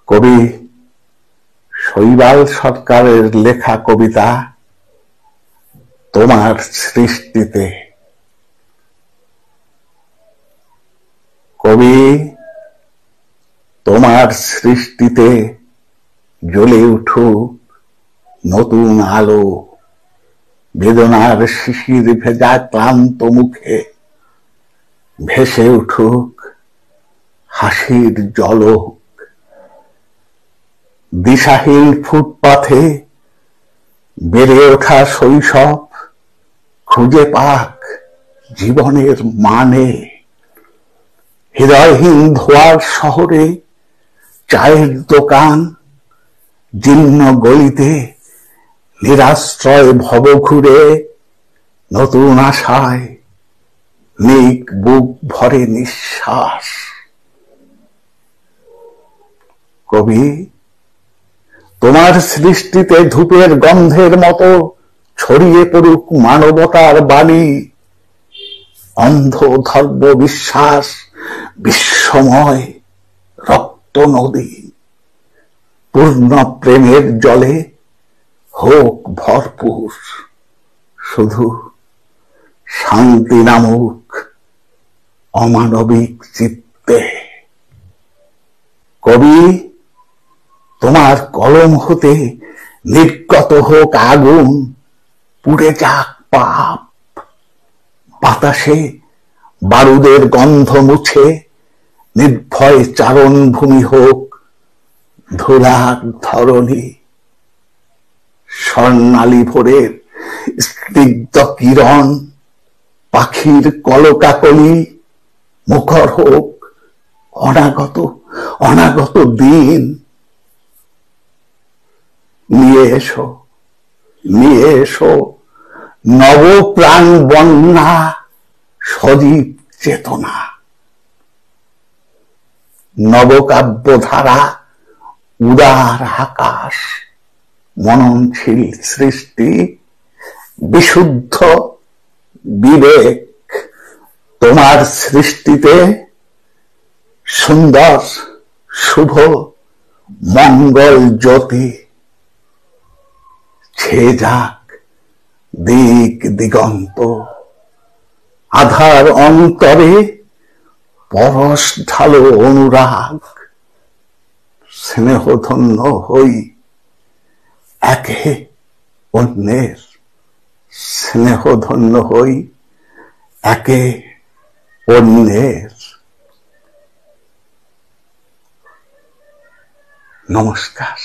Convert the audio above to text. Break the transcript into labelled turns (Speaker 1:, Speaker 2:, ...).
Speaker 1: কবি শৈবাল সরকারের লেখা কবিতা তোমার সৃষ্টিতে। কবি তোমার সৃষ্টিতে জ্বলে উঠুক নতুন আলো, বেদনার শিশির ভেজা ক্লান্ত মুখে ভেসে উঠুক হাসির ঝলক। দিশাহীন ফুটপাথে বেড়ে ওঠা শৈশব খুঁজে পাক জীবনের মানে। হৃদয়হীন ধোয়ার শহরে চায়ের দোকান, জীর্ণ গলিতে নিরাশ্রয় ভব ঘুরে নতুন আশায় নিক বুক ভরে নিঃশ্বাস। কবি তোমার সৃষ্টিতে ধূপের গন্ধের মতো ছড়িয়ে পড়ুক মানবতার বাণী। অন্ধ ধর্ম বিশ্বাস বিশ্বময় রক্ত নদী পূর্ণ প্রেমের জলে হোক ভরপুর, শুধু শান্তি নামুক অমানবিক চিত্তে। কবি তোমার কলম হতে নির্গত হোক আগুন, পুড়ে যাক পাপ। বাতাসে বারুদের গন্ধ মুছে নির্ভয় চারণ ভূমি হোক ধুলার ধরণী। স্বর্ণালী ভোরের স্নিগ্ধ কিরণ পাখির কলকাকলি মুখর হোক অনাগত দিন। নিয়ে এসো নব প্রাণ বন্যা সজীব চেতনা। নবকাব্য ধারা উদার আকাশ, মননশীল সৃষ্টি বিশুদ্ধ বিবেক। তোমার সৃষ্টিতে সুন্দর শুভ মঙ্গল জ্যোতি ছেয়ে যাক দিক দিগন্ত। আধার অন্তরে পরশ ঢালো অনুরাগ। স্নেহধন্য হই একে অন্যের, স্নেহধন্য হই একে অন্যের। নমস্কার।